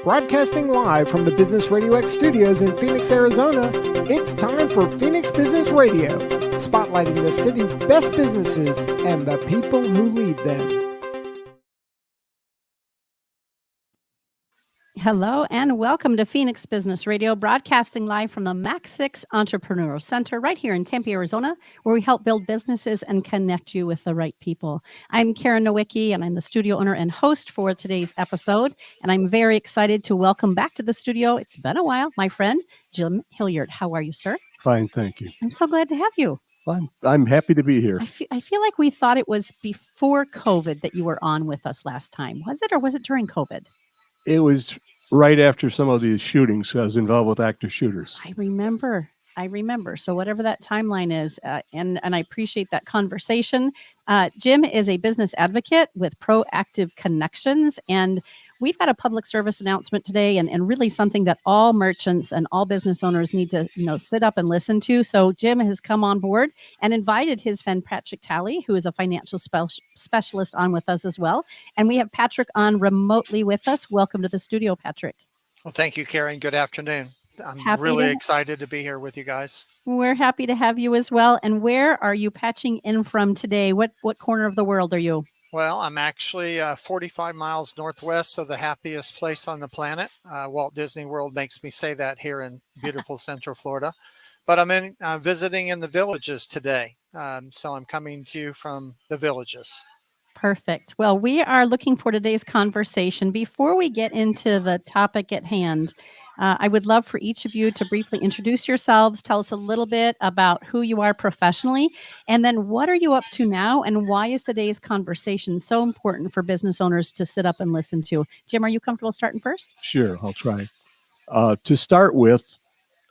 Broadcasting live from the Business Radio X studios in Phoenix, Arizona, it's time for Phoenix Business Radio, spotlighting the city's best businesses and the people who lead them. Hello and welcome to Phoenix Business Radio, broadcasting live from the Max 6 Entrepreneurial Center right here in Tempe, Arizona, where we help build businesses and connect you with the right people. I'm Karen Nowicki, and I'm the studio owner and host for today's episode, and I'm very excited to welcome back to the studio, it's been a while, my friend, Jim Hilliard. How are you, sir? Fine, thank you. I'm so glad to have you. I'm happy to be here. I feel like we thought it was before COVID that you were on with us last time. Was it, or was it during COVID? It was right after some of these shootings. I was involved with active shooters. I remember. So whatever that timeline is, and I appreciate that conversation. Jim is a business advocate with Proactive Connections, and we've got a public service announcement today, and really something that all merchants and all business owners need to sit up and listen to. So Jim has come on board and invited his friend Patrick Talley, who is a financial specialist, on with us as well. And we have Patrick on remotely with us. Welcome to the studio, Patrick. Well, thank you, Karen. Good afternoon. I'm really excited to be here with you guys. We're happy to have you as well. And where are you patching in from today? What corner of the world are you? Well, I'm actually 45 miles northwest of the happiest place on the planet. Walt Disney World makes me say that here in beautiful Central Florida. But I'm visiting in the Villages today. So I'm coming to you from the Villages. Perfect. Well, we are looking for today's conversation. Before we get into the topic at hand, I would love for each of you to briefly introduce yourselves, tell us a little bit about who you are professionally, and then what are you up to now, and why is today's conversation so important for business owners to sit up and listen to? Jim, are you comfortable starting first? Sure, I'll try. To start with,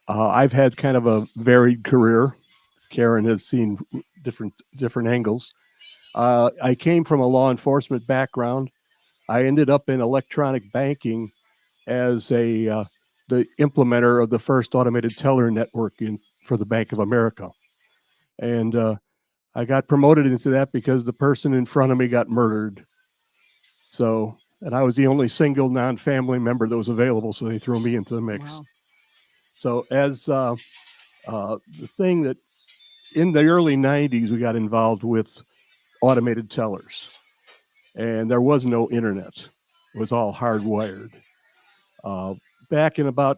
I've had kind of a varied career. Karen has seen different angles. I came from a law enforcement background. I ended up in electronic banking as the implementer of the first automated teller network for the Bank of America. And I got promoted into that because the person in front of me got murdered. And I was the only single non-family member that was available, so they threw me into the mix. Wow. So as the thing that in the early 90s, we got involved with automated tellers. And there was no internet. It was all hardwired. Back in about,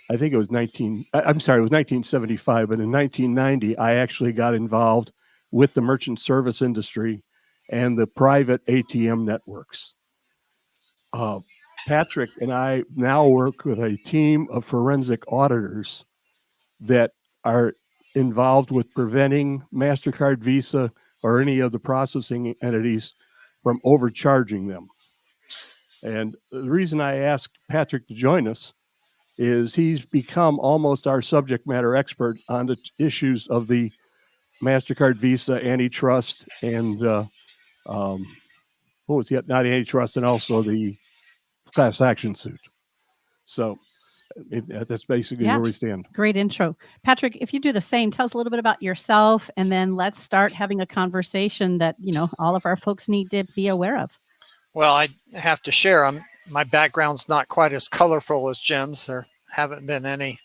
I think it was 1975, but in 1990, I actually got involved with the merchant service industry and the private ATM networks. Patrick and I now work with a team of forensic auditors that are involved with preventing MasterCard, Visa, or any of the processing entities from overcharging them. And the reason I asked Patrick to join us is he's become almost our subject matter expert on the issues of the MasterCard, Visa, antitrust, and not antitrust, and also the class action suit. So that's basically where we stand. Great intro. Patrick, if you do the same, tell us a little bit about yourself, and then let's start having a conversation that, all of our folks need to be aware of. Well, I have to share, my background's not quite as colorful as Jim's. There haven't been any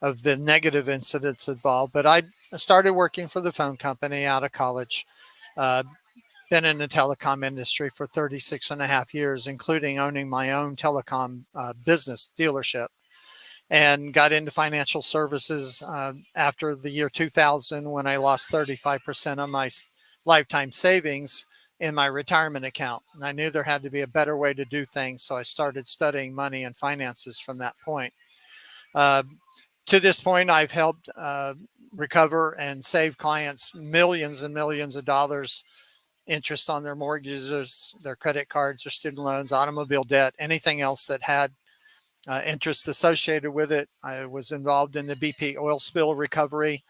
of the negative incidents involved, but I started working for the phone company out of college. Been in the telecom industry for 36 and a half years, including owning my own telecom business dealership, and got into financial services after the year 2000, when I lost 35% of my lifetime savings in my retirement account. And I knew there had to be a better way to do things. So I started studying money and finances from that point. To this point, I've helped recover and save clients millions and millions of dollars, interest on their mortgages, their credit cards, their student loans, automobile debt, anything else that had interest associated with it. I was involved in the BP oil spill recovery.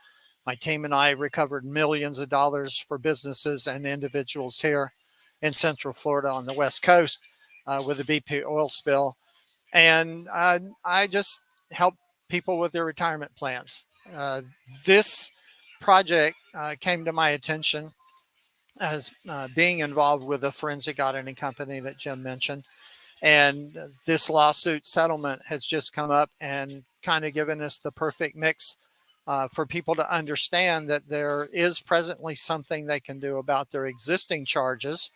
My team and I recovered millions of dollars for businesses and individuals here in Central Florida on the West Coast with the BP oil spill. And I just help people with their retirement plans. This project came to my attention as being involved with a forensic auditing company that Jim mentioned. And this lawsuit settlement has just come up and kind of given us the perfect mix for people to understand that there is presently something they can do about their existing charges.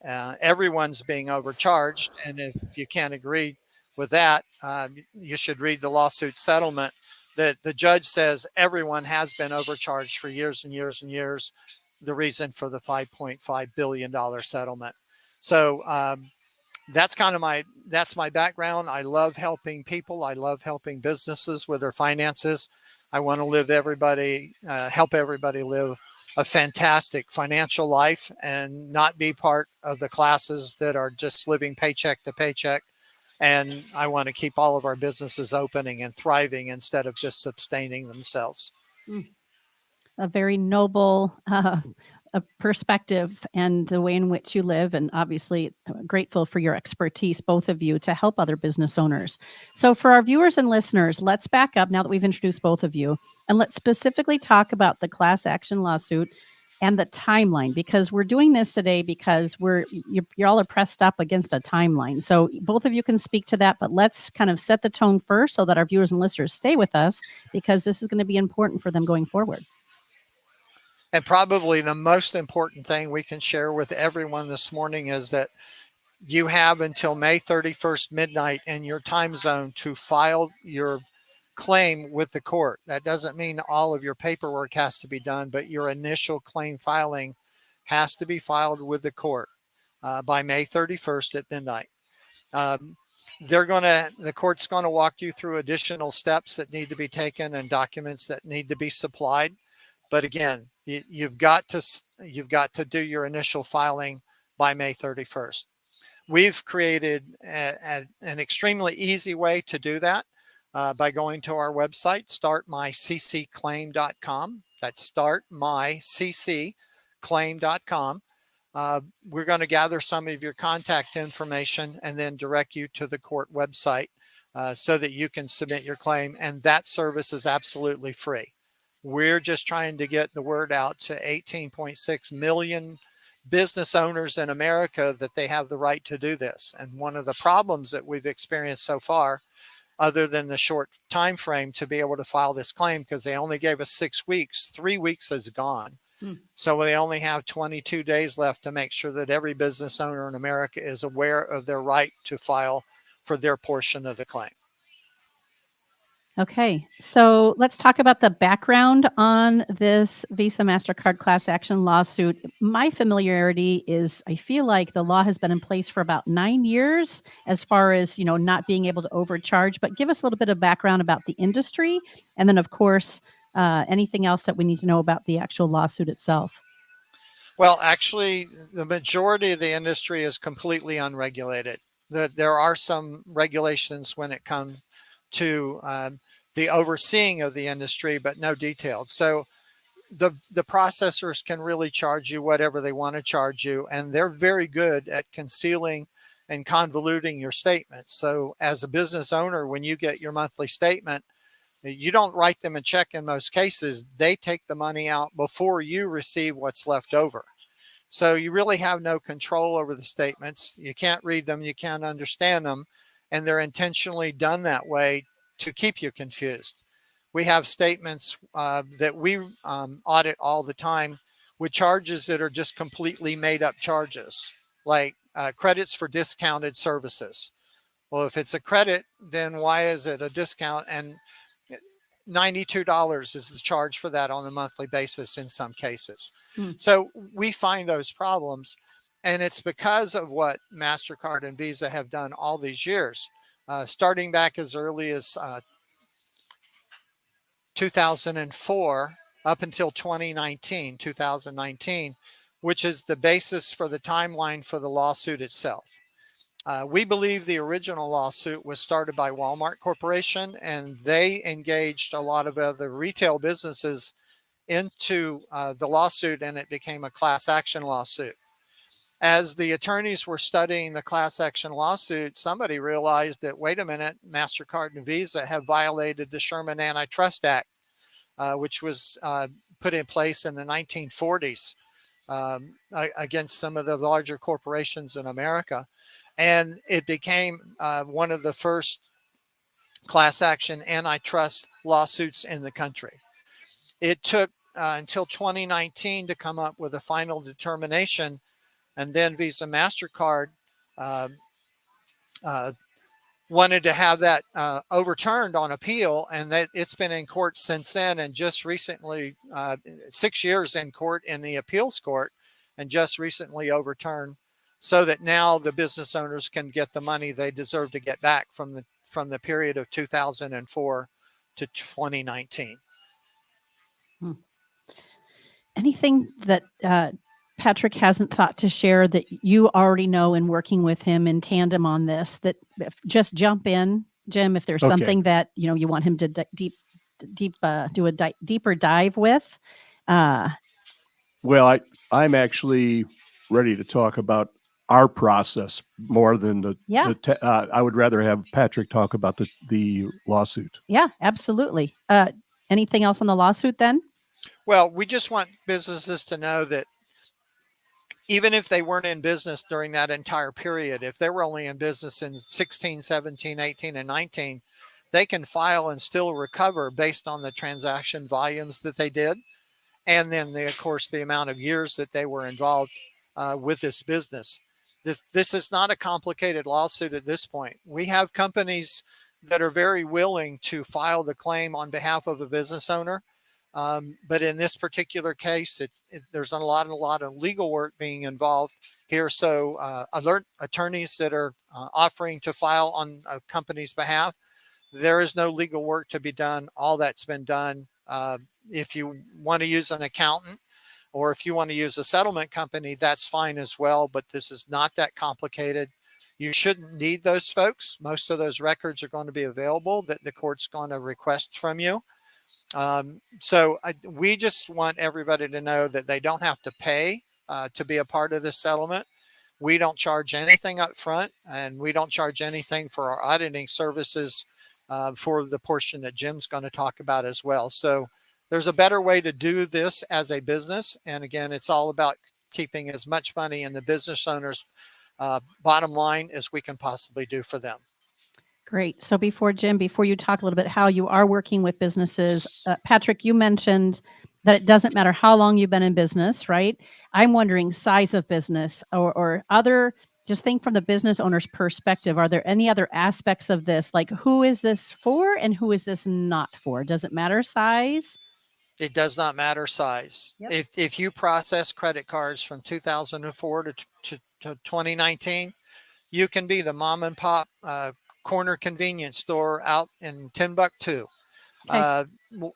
Everyone's being overcharged. And if you can't agree with that, you should read the lawsuit settlement that the judge says everyone has been overcharged for years and years and years. The reason for the $5.5 billion settlement. So that's my background. I love helping people. I love helping businesses with their finances. I want to help everybody live a fantastic financial life and not be part of the classes that are just living paycheck to paycheck. And I want to keep all of our businesses opening and thriving instead of just sustaining themselves. A very noble a perspective and the way in which you live, and obviously grateful for your expertise, both of you, to help other business owners. So for our viewers and listeners, let's back up now that we've introduced both of you, and let's specifically talk about the class action lawsuit and the timeline, because we're doing this today because you all are pressed up against a timeline. So both of you can speak to that, but let's kind of set the tone first so that our viewers and listeners stay with us, because this is going to be important for them going forward. And probably the most important thing we can share with everyone this morning is that you have until May 31st midnight in your time zone to file your claim with the court. That doesn't mean all of your paperwork has to be done, but your initial claim filing has to be filed with the court by May 31st at midnight. The court's going to walk you through additional steps that need to be taken and documents that need to be supplied. But again, you've got to do your initial filing by May 31st. We've created an extremely easy way to do that by going to our website, startmycclaim.com. That's startmycclaim.com. We're going to gather some of your contact information and then direct you to the court website so that you can submit your claim. And that service is absolutely free. We're just trying to get the word out to 18.6 million business owners in America that they have the right to do this. And one of the problems that we've experienced so far, other than the short time frame to be able to file this claim, because they only gave us 6 weeks, 3 weeks is gone. So they only have 22 days left to make sure that every business owner in America is aware of their right to file for their portion of the claim. Okay, so let's talk about the background on this Visa MasterCard class action lawsuit. My familiarity is I feel like the law has been in place for about 9 years as far as, not being able to overcharge, but give us a little bit of background about the industry. And then, of course, anything else that we need to know about the actual lawsuit itself. Well, actually, the majority of the industry is completely unregulated. There are some regulations when it comes to the overseeing of the industry, but no detailed. So the processors can really charge you whatever they want to charge you, and they're very good at concealing and convoluting your statement. So as a business owner, when you get your monthly statement, you don't write them a check in most cases. They take the money out before you receive what's left over. So you really have no control over the statements. You can't read them, you can't understand them, and they're intentionally done that way to keep you confused. We have statements that we audit all the time with charges that are just completely made up charges, like credits for discounted services. Well, if it's a credit, then why is it a discount? And $92 is the charge for that on a monthly basis in some cases. So we find those problems, and it's because of what MasterCard and Visa have done all these years. Starting back as early as 2004 up until 2019, which is the basis for the timeline for the lawsuit itself. We believe the original lawsuit was started by Walmart Corporation, and they engaged a lot of other retail businesses into the lawsuit, and it became a class action lawsuit. As the attorneys were studying the class action lawsuit, somebody realized that, wait a minute, MasterCard and Visa have violated the Sherman Antitrust Act, which was put in place in the 1940s against some of the larger corporations in America. And it became one of the first class action antitrust lawsuits in the country. It took until 2019 to come up with a final determination, and then Visa MasterCard uh, uh, wanted to have that overturned on appeal, and that it's been in court since then, and just recently 6 years in court in the appeals court, and just recently overturned, so that now the business owners can get the money they deserve to get back from the period of 2004 to 2019. Anything that Patrick hasn't thought to share that you already know in working with him in tandem on this, that just jump in, Jim, if there's something that, you want him to do a deeper dive with. Well, I'm actually ready to talk about our process more than I would rather have Patrick talk about the lawsuit. Yeah, absolutely. Anything else on the lawsuit then? Well, we just want businesses to know that even if they weren't in business during that entire period, if they were only in business in 16, 17, 18, and 19, they can file and still recover based on the transaction volumes that they did. And then, of course, the amount of years that they were involved with this business. This is not a complicated lawsuit at this point. We have companies that are very willing to file the claim on behalf of a business owner. But in this particular case, there's a lot of legal work being involved here. So alert attorneys that are offering to file on a company's behalf, there is no legal work to be done. All that's been done. If you want to use an accountant, or if you want to use a settlement company, that's fine as well. But this is not that complicated. You shouldn't need those folks. Most of those records are going to be available that the court's going to request from you. So we just want everybody to know that they don't have to pay to be a part of this settlement. We don't charge anything up front, and we don't charge anything for our auditing services for the portion that Jim's going to talk about as well. So there's a better way to do this as a business. And again, it's all about keeping as much money in the business owner's bottom line as we can possibly do for them. Great. So before you talk a little bit how you are working with businesses, Patrick, you mentioned that it doesn't matter how long you've been in business, right? I'm wondering size of business or other, just think from the business owner's perspective. Are there any other aspects of this? Like, who is this for and who is this not for? Does it matter size? It does not matter size. Yep. If you process credit cards from 2004 to 2019, you can be the mom and pop corner convenience store out in Timbuktu. Okay.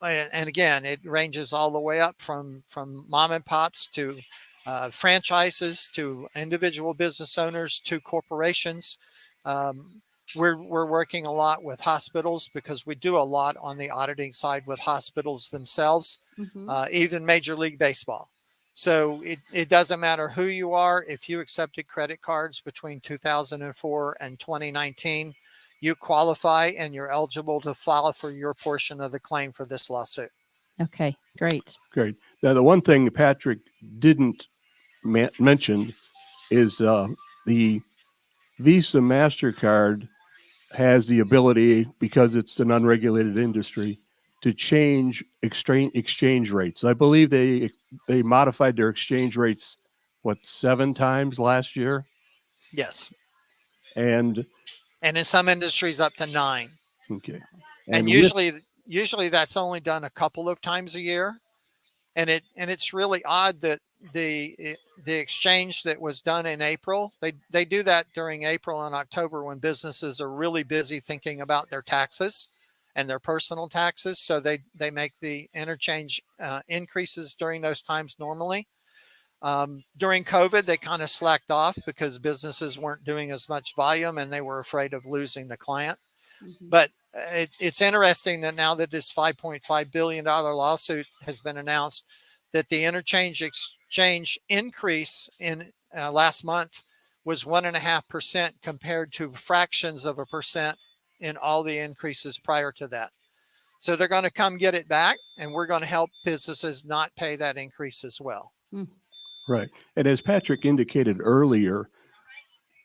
And again, it ranges all the way up from mom and pops to franchises, to individual business owners, to corporations. We're working a lot with hospitals because we do a lot on the auditing side with hospitals themselves, even Major League Baseball. So it doesn't matter who you are. If you accepted credit cards between 2004 and 2019, you qualify and you're eligible to file for your portion of the claim for this lawsuit. Okay, great. Great. Now, the one thing Patrick didn't mention is the Visa MasterCard has the ability, because it's an unregulated industry, to change exchange rates. I believe they modified their exchange rates, 7 times last year? Yes. And in some industries up to 9. Okay. And usually that's only done a couple of times a year. And it's really odd that the exchange that was done in April, they do that during April and October when businesses are really busy thinking about their taxes and their personal taxes. So they make the interchange increases during those times normally. During COVID, they kind of slacked off because businesses weren't doing as much volume and they were afraid of losing the client. But it's interesting that now that this $5.5 billion lawsuit has been announced, that the interchange exchange increase in last month was 1.5% compared to fractions of a percent in all the increases prior to that. So they're going to come get it back, and we're going to help businesses not pay that increase as well. Right. And as Patrick indicated earlier,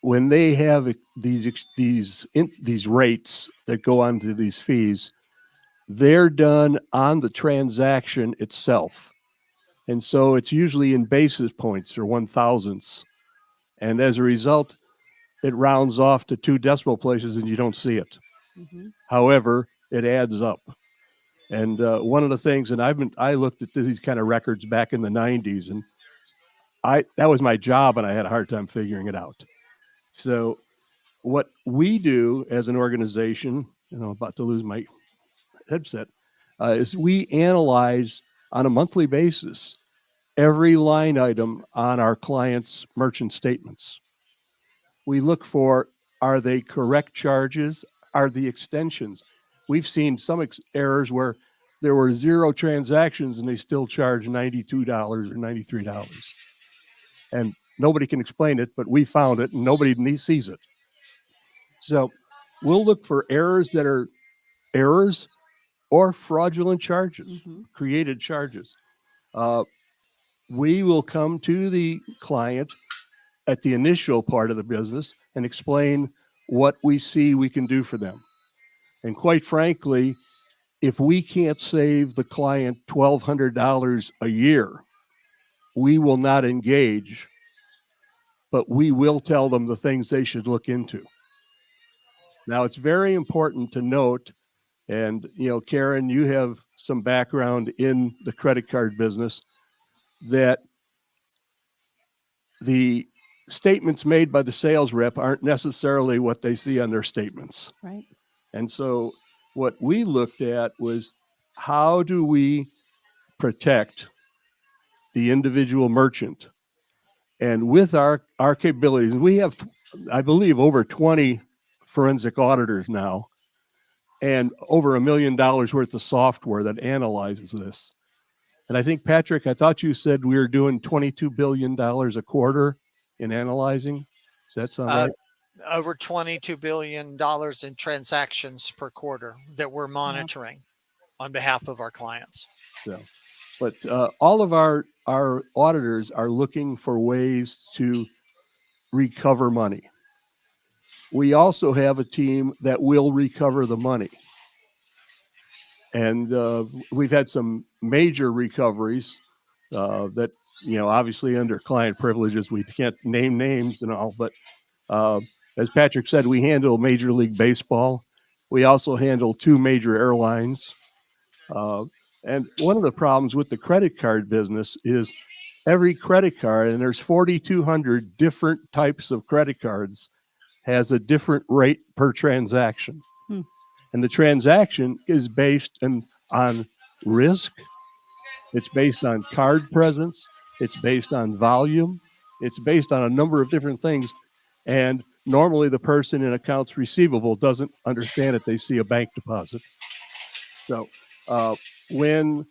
when they have these rates that go onto these fees, they're done on the transaction itself. And so it's usually in basis points or 1/1000ths. And as a result, it rounds off to 2 decimal places and you don't see it. Mhm. However, it adds up. And one of the things, and I looked at these kind of records back in the 90s, and that was my job, and I had a hard time figuring it out. So what we do as an organization, I'm about to lose my headset, is we analyze on a monthly basis every line item on our clients' merchant statements. We look for, are they correct charges? Are the extensions? We've seen some errors where there were 0 transactions and they still charge $92 or $93. And nobody can explain it, but we found it and nobody sees it. So we'll look for errors that are errors or fraudulent charges, created charges. We will come to the client at the initial part of the business and explain what we see we can do for them. And quite frankly, if we can't save the client $1,200 a year, we will not engage, but we will tell them the things they should look into. Now, it's very important to note, and Karen, you have some background in the credit card business, that the statements made by the sales rep aren't necessarily what they see on their statements. Right. And so what we looked at was, how do we protect the individual merchant? And with our capabilities, we have, I believe, over 20 forensic auditors now, and over $1 million worth of software that analyzes this. And I think, Patrick, I thought you said we were doing $22 billion a quarter in analyzing. Does that sound right? Over $22 billion in transactions per quarter that we're monitoring on behalf of our clients. So, but all of our auditors are looking for ways to recover money. We also have a team that will recover the money. And we've had some major recoveries that, obviously under client privileges, we can't name names and all. But as Patrick said, we handle Major League Baseball. We also handle 2 major airlines. And one of the problems with the credit card business is every credit card, and there's 4,200 different types of credit cards, has a different rate per transaction. And the transaction is based on risk. It's based on card presence. It's based on volume. It's based on a number of different things. And normally the person in accounts receivable doesn't understand it. They see a bank deposit. So when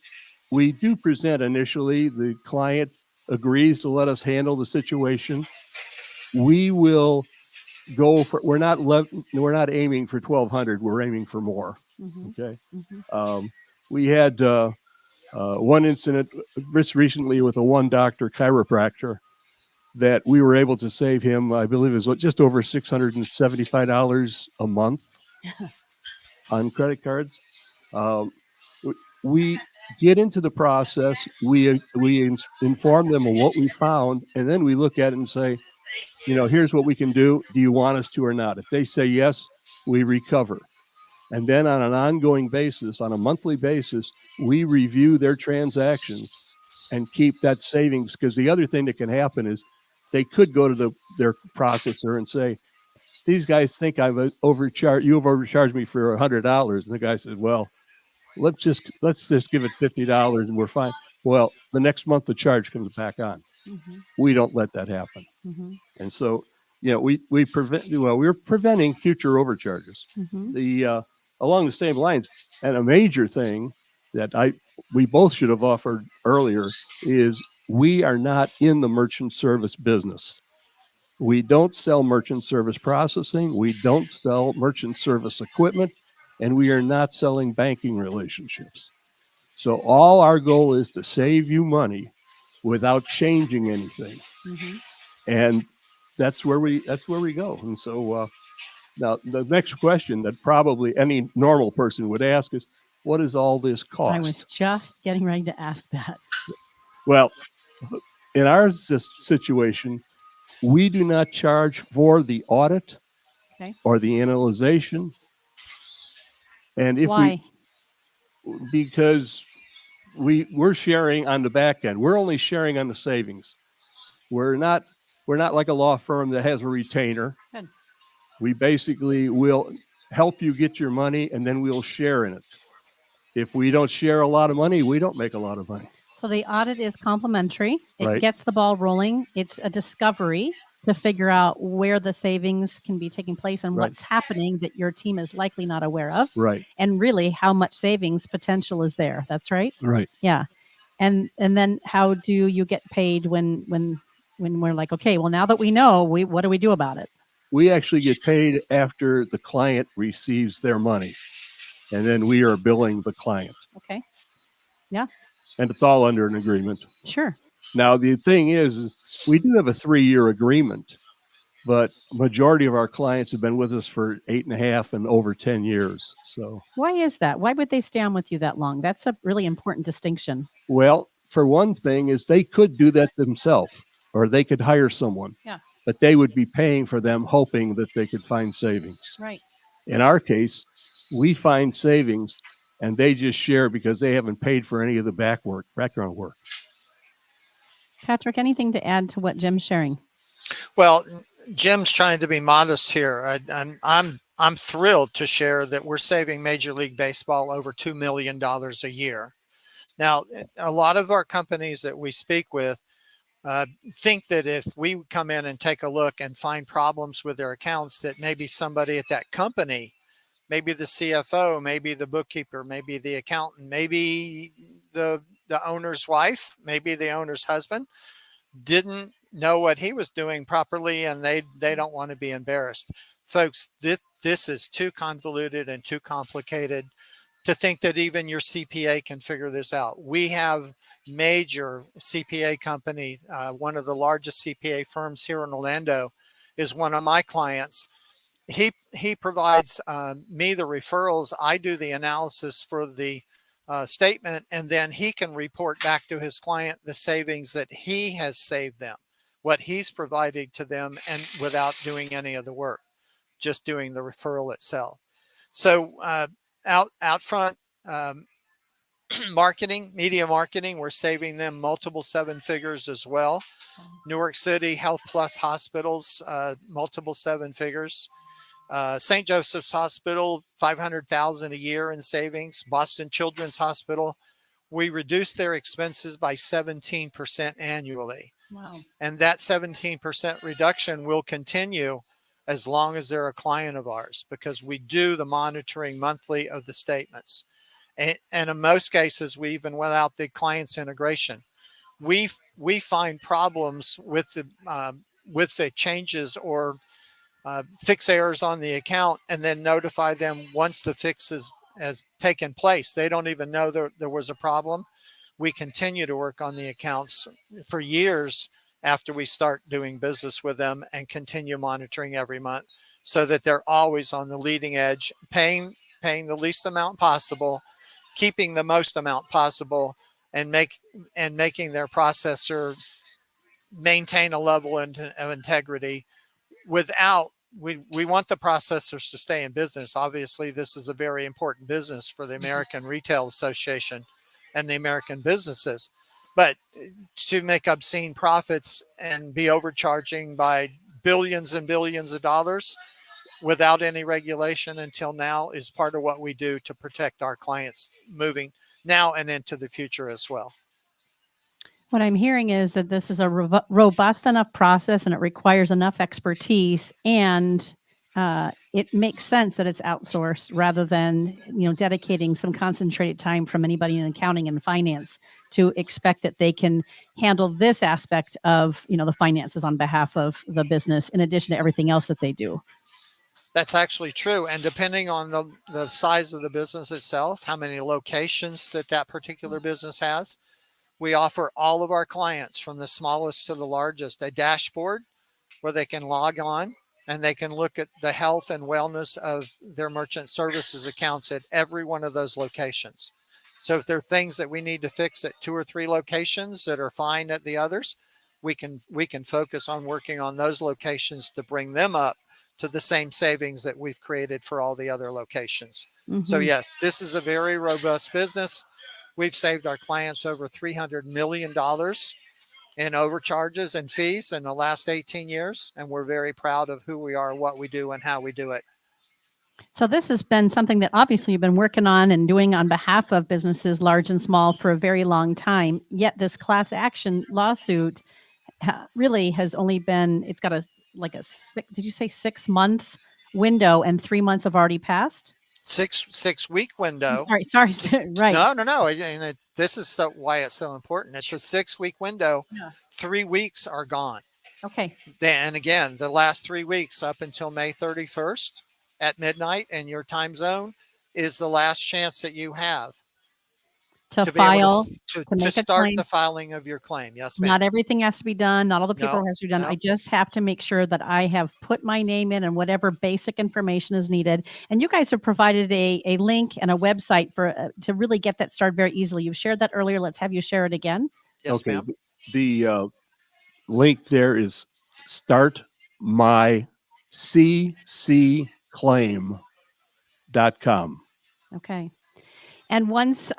we do present initially, the client agrees to let us handle the situation. We will go for, we're not aiming for 1,200. We're aiming for more. Okay. We had one incident just recently with a 1-doctor chiropractor that we were able to save him. I believe it was just over $675 a month on credit cards. We get into the process. We inform them of what we found, and then we look at it and say, here's what we can do. Do you want us to or not? If they say yes, we recover. And then on an ongoing basis, on a monthly basis, we review their transactions and keep that savings. Because the other thing that can happen is they could go to their processor and say, these guys think I've overcharged. You've overcharged me for $100. And the guy said, well, let's just give it $50 and we're fine. Well, the next month the charge comes back on. We don't let that happen. And so, we're preventing future overcharges. Along the same lines, and a major thing that we both should have offered earlier is we are not in the merchant service business. We don't sell merchant service processing. We don't sell merchant service equipment, and we are not selling banking relationships. So all our goal is to save you money without changing anything. And that's where we go. And so now the next question that probably any normal person would ask is, what does all this cost? I was just getting ready to ask that. Well, in our situation, we do not charge for the audit or the analyzation. And if Why? Because we're sharing on the back end. We're only sharing on the savings. We're not like a law firm that has a retainer. Good. We basically will help you get your money, and then we'll share in it. If we don't share a lot of money, we don't make a lot of money. So the audit is complimentary. It Right. gets the ball rolling. It's a discovery to figure out where the savings can be taking place and Right. what's happening that your team is likely not aware of. Right. And really how much savings potential is there. That's right. Right. Yeah. And then how do you get paid when we're like, okay, well, now that we know, what do we do about it? We actually get paid after the client receives their money, and then we are billing the client. Okay. Yeah. And it's all under an agreement. Sure. Now, the thing is we do have a 3-year agreement, but majority of our clients have been with us for 8.5 and over 10 years. So why is that? Why would they stay on with you that long? That's a really important distinction. Well, for one thing is they could do that themselves, or they could hire someone. Yeah. But they would be paying for them, hoping that they could find savings. Right. In our case, we find savings, and they just share because they haven't paid for any of the background work. Patrick, anything to add to what Jim's sharing? Well, Jim's trying to be modest here. I'm thrilled to share that we're saving Major League Baseball over $2 million a year. Now, a lot of our companies that we speak with think that if we come in and take a look and find problems with their accounts, that maybe somebody at that company, maybe the CFO, maybe the bookkeeper, maybe the accountant, maybe the owner's wife, maybe the owner's husband didn't know what he was doing properly, and they don't want to be embarrassed. Folks, this is too convoluted and too complicated to think that even your CPA can figure this out. We have major CPA company, one of the largest CPA firms here in Orlando is one of my clients. He provides me the referrals. I do the analysis for the statement, and then he can report back to his client the savings that he has saved them, what he's provided to them, and without doing any of the work, just doing the referral itself. So out front, marketing, media marketing, we're saving them multiple 7 figures as well. Newark City Health Plus hospitals, multiple 7 figures. St. Joseph's Hospital, $500,000 a year in savings. Boston Children's Hospital, we reduced their expenses by 17% annually. Wow. And that 17% reduction will continue as long as they're a client of ours, because we do the monitoring monthly of the statements. And in most cases, we even without the client's integration, we find problems with the changes or fix errors on the account, and then notify them once the fix has taken place. They don't even know there was a problem. We continue to work on the accounts for years after we start doing business with them, and continue monitoring every month so that they're always on the leading edge, paying the least amount possible, keeping the most amount possible, and making their processor maintain a level of integrity. Without, we want the processors to stay in business. Obviously, this is a very important business for the American Retail Association and the American businesses. But to make obscene profits and be overcharging by billions and billions of dollars without any regulation until now is part of what we do to protect our clients moving now and into the future as well. What I'm hearing is that this is a robust enough process, and it requires enough expertise, and it makes sense that it's outsourced rather than dedicating some concentrated time from anybody in accounting and finance to expect that they can handle this aspect of the finances on behalf of the business, in addition to everything else that they do. That's actually true. And depending on the size of the business itself, how many locations that particular business has, we offer all of our clients, from the smallest to the largest, a dashboard where they can log on and they can look at the health and wellness of their merchant services accounts at every one of those locations. So if there are things that we need to fix at 2 or 3 locations that are fine at the others, we can focus on working on those locations to bring them up to the same savings that we've created for all the other locations. So yes, this is a very robust business. We've saved our clients over $300 million in overcharges and fees in the last 18 years. And we're very proud of who we are, what we do, and how we do it. So this has been something that obviously you've been working on and doing on behalf of businesses large and small for a very long time. Yet this class action lawsuit really has only been, it's got did you say 6-month window, and 3 months have already passed? 6 week window. Sorry. Right. No. And this is why it's so important. It's a 6 week window. Yeah. 3 weeks are gone. Okay. And again, the last 3 weeks up until May 31st at midnight in your time zone is the last chance that you have to file, to start the filing of your claim. Yes, ma'am. Not everything has to be done. Not all the paperwork has to be done. I just have to make sure that I have put my name in and whatever basic information is needed. And you guys have provided a link and a website for to really get that started very easily. You've shared that earlier. Let's have you share it again. Yes, ma'am. The link there is startmycclaim.com. Okay. And once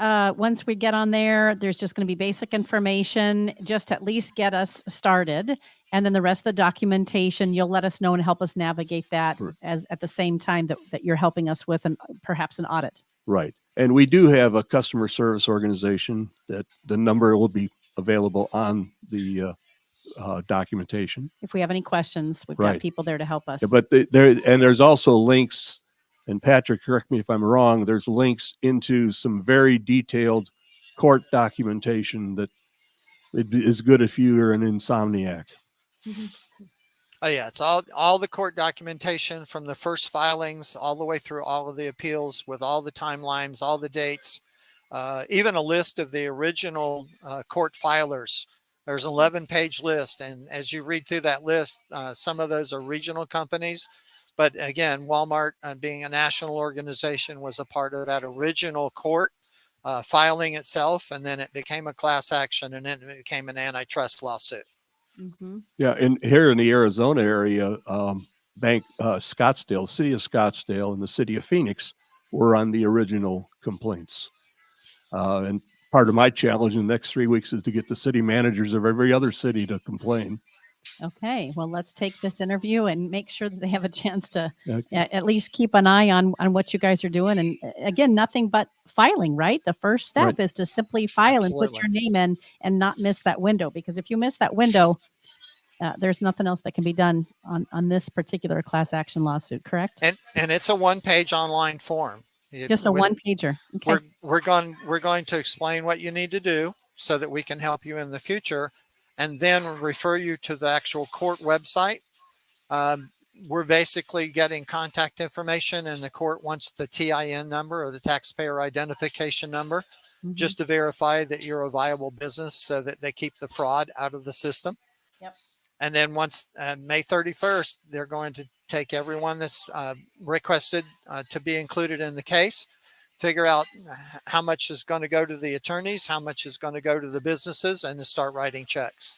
we get on there, there's just going to be basic information, just to at least get us started. And then the rest of the documentation, you'll let us know and help us navigate that as at the same time that you're helping us with perhaps an audit. Right. And we do have a customer service organization that the number will be available on the documentation. If we have any questions, we've got people there to help us. Yeah, but there's also links. And Patrick, correct me if I'm wrong, there's links into some very detailed court documentation that is good if you're an insomniac. Mm-hmm. Oh yeah, it's all the court documentation from the first filings all the way through all of the appeals with all the timelines, all the dates, even a list of the original court filers. There's an 11-page list. And as you read through that list, some of those are regional companies. But again, Walmart, being a national organization, was a part of that original court filing itself. And then it became a class action, and then it became an antitrust lawsuit. Mm-hmm. Yeah. And here in the Arizona area, Scottsdale, city of Scottsdale and the city of Phoenix were on the original complaints. And part of my challenge in the next 3 weeks is to get the city managers of every other city to complain. Okay, well, let's take this interview and make sure that they have a chance to at least keep an eye on what you guys are doing. And again, nothing but filing, right? The first step is to simply file and put your name in and not miss that window. Because if you miss that window, there's nothing else that can be done on this particular class action lawsuit, correct? And it's a 1-page online form. Just a 1-pager. Okay. We're going to explain what you need to do so that we can help you in the future, and then refer you to the actual court website. We're basically getting contact information, and the court wants the TIN number, or the taxpayer identification number, just to verify that you're a viable business so that they keep the fraud out of the system. Yep. And then once May 31st, they're going to take everyone that's requested to be included in the case, figure out how much is going to go to the attorneys, how much is going to go to the businesses, and to start writing checks.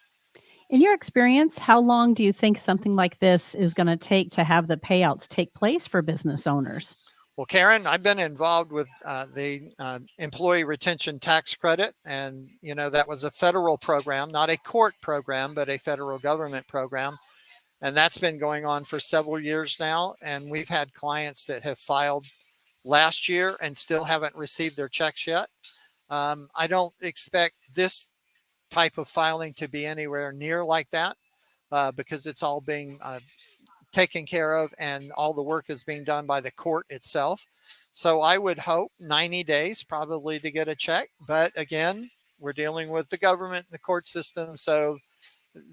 In your experience, how long do you think something like this is going to take to have the payouts take place for business owners? Well, Karen, I've been involved with the Employee Retention Tax Credit, and that was a federal program, not a court program, but a federal government program. And that's been going on for several years now. And we've had clients that have filed last year and still haven't received their checks yet. I don't expect this type of filing to be anywhere near like that because it's all being taken care of, and all the work is being done by the court itself. So I would hope 90 days probably to get a check. But again, we're dealing with the government and the court system. So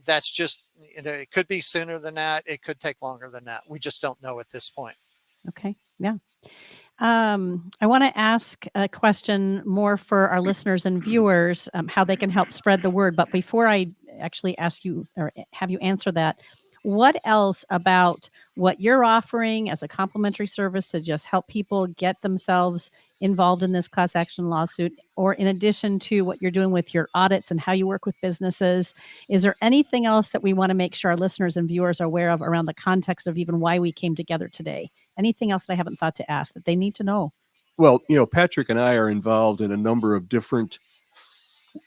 that's just, it could be sooner than that. It could take longer than that. We just don't know at this point. Okay. Yeah. I want to ask a question more for our listeners and viewers, how they can help spread the word. But before I actually ask you or have you answer that, what else about what you're offering as a complimentary service to just help people get themselves involved in this class action lawsuit, or in addition to what you're doing with your audits and how you work with businesses, is there anything else that we want to make sure our listeners and viewers are aware of around the context of even why we came together today? Anything else that I haven't thought to ask that they need to know? Well, Patrick and I are involved in a number of different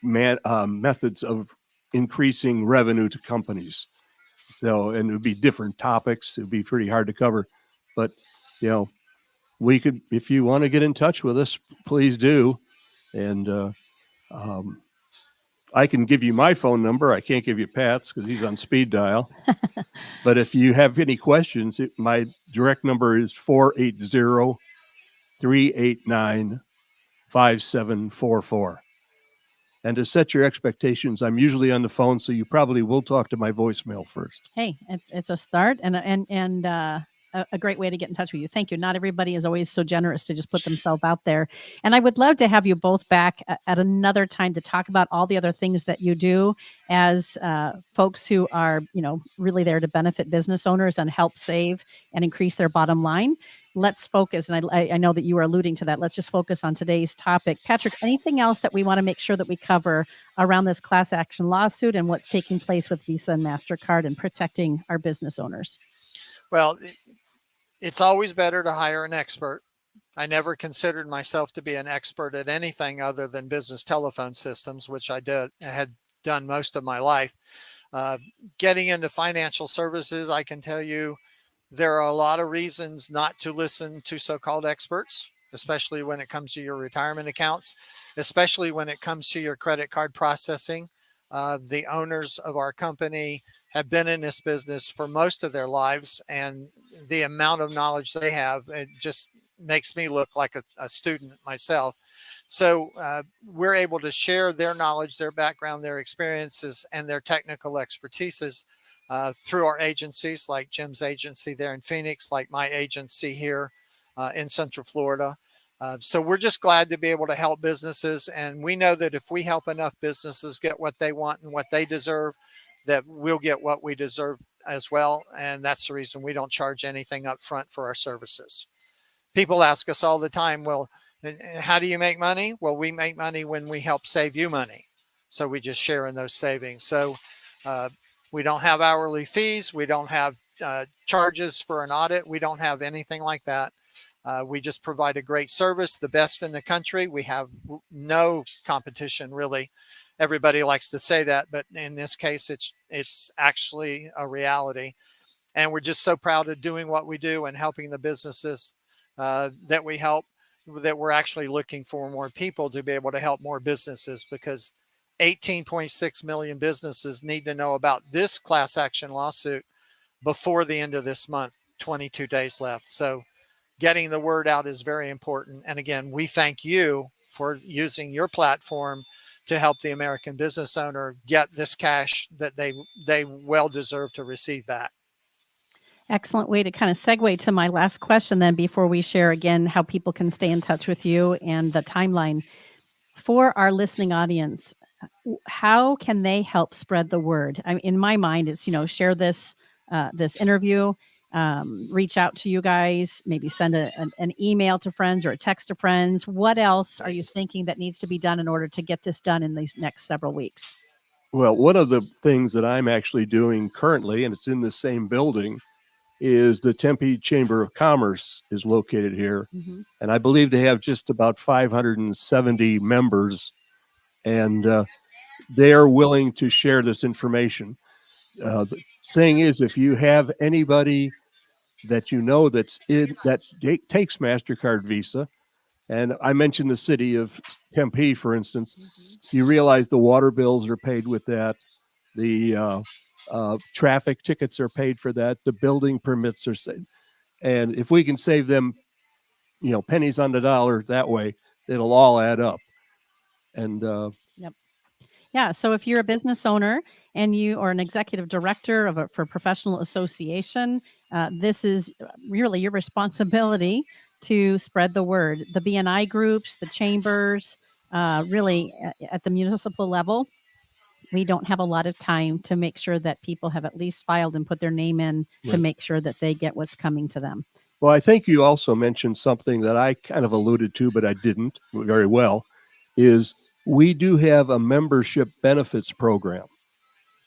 methods of increasing revenue to companies. So, and it would be different topics. It would be pretty hard to cover, but we could, if you want to get in touch with us, please do. And I can give you my phone number. I can't give you Pat's because he's on speed dial. But if you have any questions, my direct number is 480-389-5744. And to set your expectations, I'm usually on the phone, so you probably will talk to my voicemail first. Hey, it's a start and a great way to get in touch with you. Thank you. Not everybody is always so generous to just put themselves out there. And I would love to have you both back at another time to talk about all the other things that you do as folks who are, really there to benefit business owners and help save and increase their bottom line. Let's focus, and I know that you are alluding to that. Let's just focus on today's topic. Patrick, anything else that we want to make sure that we cover around this class action lawsuit and what's taking place with Visa and MasterCard and protecting our business owners? Well, it's always better to hire an expert. I never considered myself to be an expert at anything other than business telephone systems, which I had done most of my life. Getting into financial services, I can tell you there are a lot of reasons not to listen to so-called experts, especially when it comes to your retirement accounts, especially when it comes to your credit card processing. The owners of our company have been in this business for most of their lives, and the amount of knowledge they have, it just makes me look like a student myself. So we're able to share their knowledge, their background, their experiences, and their technical expertises through our agencies, like Jim's agency there in Phoenix, like my agency here in Central Florida. So we're just glad to be able to help businesses. And we know that if we help enough businesses get what they want and what they deserve, that we'll get what we deserve as well. And that's the reason we don't charge anything up front for our services. People ask us all the time, well, how do you make money? Well, we make money when we help save you money. So we just share in those savings. So we don't have hourly fees. We don't have charges for an audit. We don't have anything like that. We just provide a great service, the best in the country. We have no competition, really. Everybody likes to say that, but in this case, it's actually a reality. And we're just so proud of doing what we do and helping the businesses that we help, that we're actually looking for more people to be able to help more businesses, because 18.6 million businesses need to know about this class action lawsuit before the end of this month, 22 days left. So getting the word out is very important. And again, we thank you for using your platform to help the American business owner get this cash that they well deserve to receive back. Excellent way to kind of segue to my last question then, before we share again how people can stay in touch with you and the timeline. For our listening audience, how can they help spread the word? In my mind, it's, share this interview, reach out to you guys, maybe send an email to friends or a text to friends. What else are you thinking that needs to be done in order to get this done in these next several weeks? Well, one of the things that I'm actually doing currently, and it's in the same building, is the Tempe Chamber of Commerce is located here. Mm-hmm. And I believe they have just about 570 members, and they are willing to share this information. The thing is, if you have anybody that that takes MasterCard Visa, and I mentioned the city of Tempe, for instance, you realize the water bills are paid with that, the traffic tickets are paid for that, the building permits are saved. And if we can save them, pennies on the dollar that way, it'll all add up. And yep. Yeah. So if you're a business owner and you are an executive director for a professional association, this is really your responsibility to spread the word. The BNI groups, the chambers, really at the municipal level, we don't have a lot of time to make sure that people have at least filed and put their name in to Right. make sure that they get what's coming to them. Well, I think you also mentioned something that I kind of alluded to, but I didn't very well, is we do have a membership benefits program.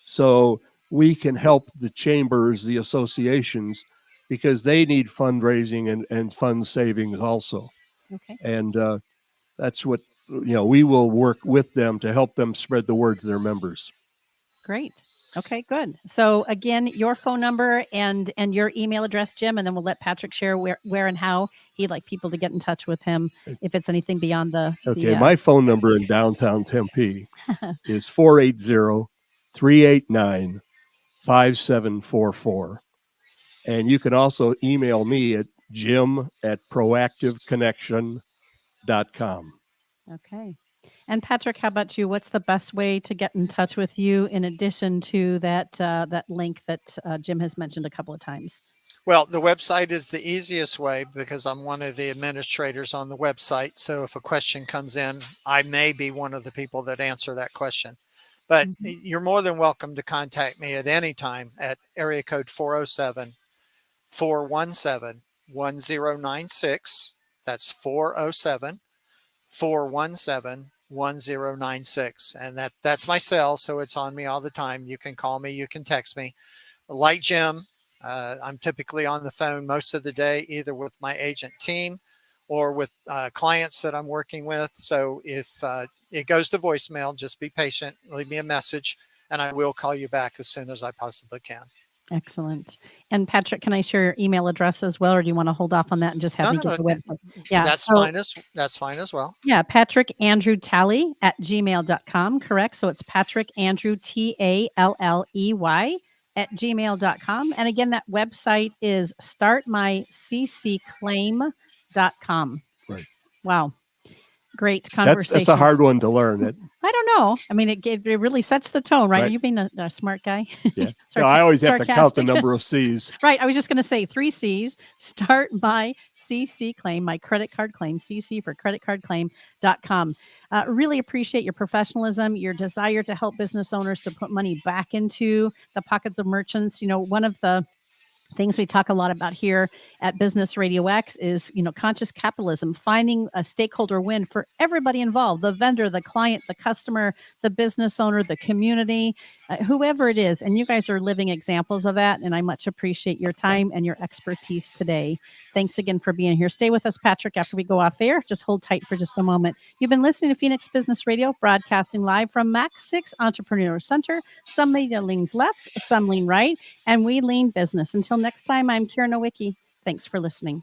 So we can help the chambers, the associations, because they need fundraising and fund savings also. Okay. And that's what, we will work with them to help them spread the word to their members. Great. Okay, good. So again, your phone number and your email address, Jim, and then we'll let Patrick share where and how he'd like people to get in touch with him if it's anything beyond the. Okay, my phone number in downtown Tempe is 480-389-5744. And you can also email me at jim@proactiveconnection.com. Okay. And Patrick, how about you? What's the best way to get in touch with you in addition to that link that Jim has mentioned a couple of times? Well, the website is the easiest way because I'm one of the administrators on the website. So if a question comes in, I may be one of the people that answer that question. But you're more than welcome to contact me at any time at area code 407-417-1096. That's 407-417-1096. And that's my cell. So it's on me all the time. You can call me, you can text me. Like Jim, I'm typically on the phone most of the day, either with my agent team or with clients that I'm working with. So if it goes to voicemail, just be patient, leave me a message, and I will call you back as soon as I possibly can. Excellent. And Patrick, can I share your email address as well, or do you want to hold off on that and just have me get the website? Yeah, that's fine as well. Yeah, Patrick Andrew Talley at gmail.com, correct? So it's Patrick Andrew Talley at gmail.com. And again, that website is startmycclaim.com. Right. Wow. Great conversation. That's a hard one to learn. I don't know. I mean, it really sets the tone, right? Right. Are you being a smart guy? Yeah. No, I always have to count the number of C's. Right. I was just going to say 3 C's. Start my CC claim, my credit card claim, CC for creditcardclaim.com. Really appreciate your professionalism, your desire to help business owners to put money back into the pockets of merchants. One of the things we talk a lot about here at Business Radio X is, conscious capitalism, finding a stakeholder win for everybody involved, the vendor, the client, the customer, the business owner, the community, whoever it is. And you guys are living examples of that. And I much appreciate your time and your expertise today. Thanks again for being here. Stay with us, Patrick, after we go off air. Just hold tight for just a moment. You've been listening to Phoenix Business Radio, broadcasting live from Max 6 Entrepreneur Center. Some media leans left, some lean right, and we lean business. Until next time, I'm Kira Nowicki. Thanks for listening.